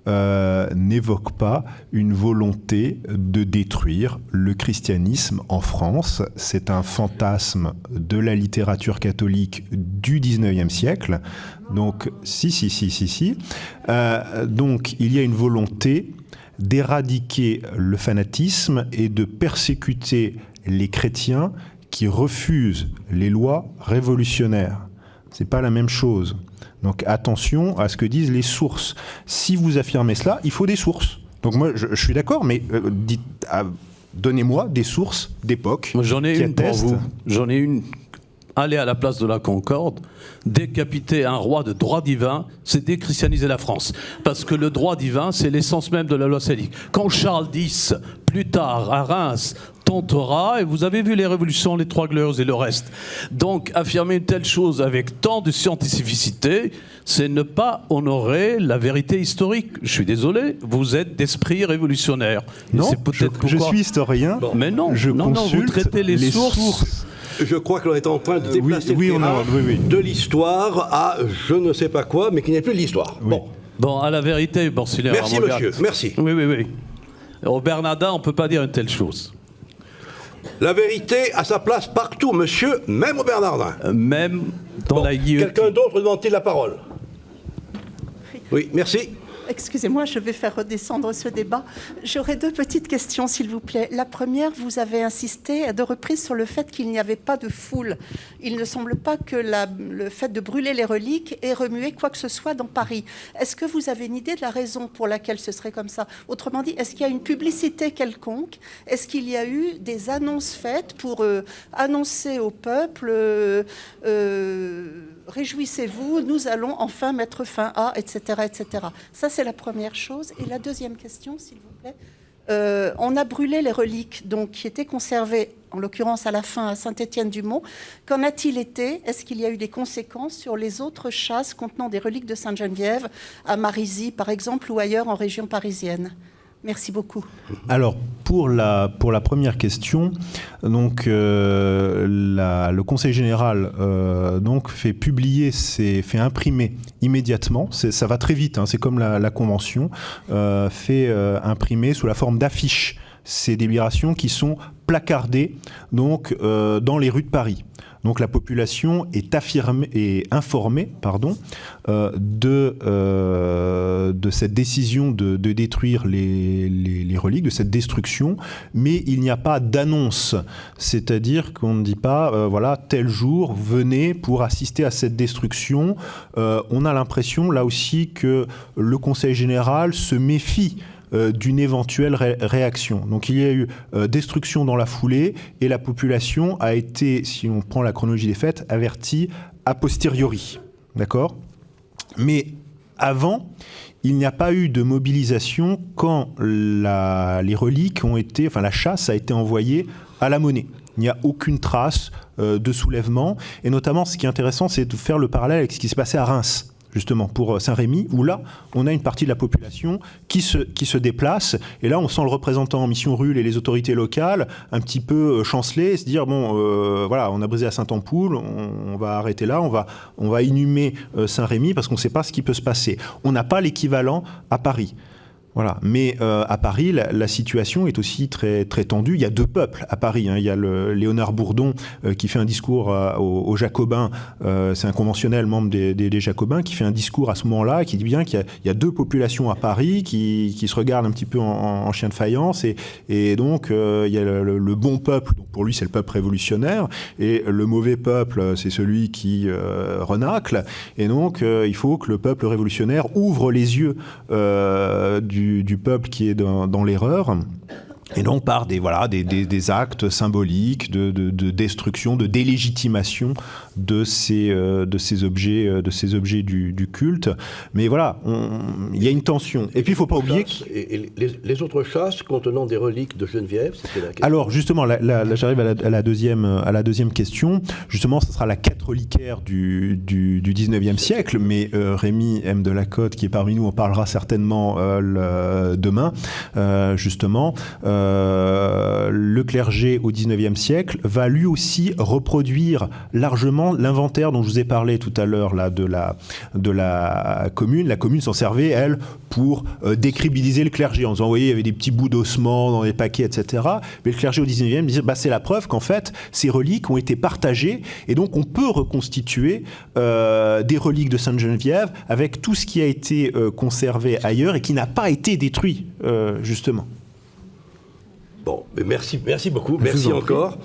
A: n'évoquent pas une volonté de détruire le christianisme en France. C'est un fantasme de la littérature catholique du 19e siècle. Donc, donc, il y a une volonté d'éradiquer le fanatisme et de persécuter les chrétiens qui refusent les lois révolutionnaires. C'est pas la même chose. Donc attention à ce que disent les sources. Si vous affirmez cela, il faut des sources. Donc moi, je suis d'accord, mais donnez-moi des sources d'époque.
F: J'en ai
A: qui
F: une pour
A: attestent.
F: vous. J'en ai une. Aller à la place de la Concorde, décapiter un roi de droit divin, c'est déchristianiser la France. Parce que le droit divin, c'est l'essence même de la loi salique. Quand Charles X, plus tard, à Reims, tentera, et vous avez vu les révolutions, les Trois Glorieuses et le reste. Donc, affirmer une telle chose avec tant de scientificité, c'est ne pas honorer la vérité historique. Je suis désolé, vous êtes d'esprit révolutionnaire. Et
A: Non,
F: c'est peut-être
A: je
F: pourquoi-
A: suis historien.
F: Bon. Mais non,
A: je
F: non,
A: consulte
F: vous traitez les sources.
B: Je crois que l'on est en train de déplacer
A: oui,
B: le terrain
A: oui.
B: de l'histoire à je ne sais pas quoi, mais qui n'est plus de l'histoire.
A: Oui.
B: Bon.
F: Bon, à la vérité, Borsillard.
B: Merci, monsieur. Merci.
F: Oui. Au Bernardin, on ne peut pas dire une telle chose.
B: La vérité a sa place partout, monsieur, même au Bernardin.
F: Même dans
B: Bon,
F: la guillotine.
B: quelqu'un d'autre demande-t-il la parole? Oui, merci.
G: Excusez-moi, je vais faire redescendre ce débat. J'aurais deux petites questions, s'il vous plaît. La première, vous avez insisté à deux reprises sur le fait qu'il n'y avait pas de foule. Il ne semble pas que le fait de brûler les reliques ait remué quoi que ce soit dans Paris. Est-ce que vous avez une idée de la raison pour laquelle ce serait comme ça? Autrement dit, est-ce qu'il y a une publicité quelconque? Est-ce qu'il y a eu des annonces faites pour annoncer au peuple réjouissez-vous, nous allons enfin mettre fin à, etc., etc. Ça, c'est la première chose. Et la deuxième question, s'il vous plaît. On a brûlé les reliques donc, qui étaient conservées, en l'occurrence à la fin à Saint-Étienne-du-Mont. Qu'en a-t-il été? Est-ce qu'il y a eu des conséquences sur les autres chasses contenant des reliques de Sainte-Geneviève, à Marisy, par exemple, ou ailleurs en région parisienne? Merci beaucoup.
A: Alors, pour la première question, donc, le Conseil général donc, fait imprimer immédiatement, ça va très vite, hein, c'est comme la Convention, fait imprimer sous la forme d'affiches ces délibérations qui sont placardées donc, dans les rues de Paris. Donc la population est informée de cette décision de détruire les reliques, de cette destruction, mais il n'y a pas d'annonce. C'est-à-dire qu'on ne dit pas, voilà, tel jour, venez pour assister à cette destruction. On a l'impression, là aussi, que le Conseil général se méfie d'une éventuelle réaction. Donc il y a eu destruction dans la foulée et la population a été, si on prend la chronologie des faits, avertie a posteriori. D'accord ? Mais avant, il n'y a pas eu de mobilisation quand les reliques ont été, enfin la chasse a été envoyée à la Monnaie. Il n'y a aucune trace de soulèvement. Et notamment, ce qui est intéressant, c'est de faire le parallèle avec ce qui s'est passé à Reims, justement, pour Saint-Rémy, où là, on a une partie de la population qui se déplace, et là, on sent le représentant en mission rurale et les autorités locales un petit peu chanceler, se dire, bon, voilà, on a brisé à Saint-Ampoule, on va arrêter là, on va inhumer Saint-Rémy, parce qu'on ne sait pas ce qui peut se passer. On n'a pas l'équivalent à Paris. Voilà. Mais à Paris, la situation est aussi très, très tendue. Il y a deux peuples à Paris. Hein. Il y a le Léonard Bourdon qui fait un discours aux Jacobins. C'est un conventionnel membre des Jacobins qui fait un discours à ce moment-là qui dit bien qu'il y a deux populations à Paris qui se regardent un petit peu en chien de faïence. Et donc, il y a le bon peuple. Donc pour lui, c'est le peuple révolutionnaire. Et le mauvais peuple, c'est celui qui renacle. Et donc, il faut que le peuple révolutionnaire ouvre les yeux du peuple qui est dans l'erreur. Et donc par des actes symboliques de destruction, de délégitimation de ces objets du culte. Mais voilà, il y a une tension. Et puis il ne faut pas oublier...
B: Et les autres chasses contenant des reliques de Geneviève, c'était la question.
A: Alors justement, là j'arrive à la deuxième question. Justement, ce sera la quête reliquaire du 19e siècle, mais Rémi M. Delacote, qui est parmi nous, en parlera certainement demain, justement. Le clergé au XIXe siècle va lui aussi reproduire largement l'inventaire dont je vous ai parlé tout à l'heure là, de la commune. La commune s'en servait, elle, pour décribiliser le clergé, en disant, vous voyez, il y avait des petits bouts d'ossements dans les paquets, etc. Mais le clergé au XIXe disait, c'est la preuve qu'en fait, ces reliques ont été partagées, et donc on peut reconstituer des reliques de Sainte-Geneviève avec tout ce qui a été conservé ailleurs et qui n'a pas été détruit, justement.
B: Bon, mais merci beaucoup, merci encore.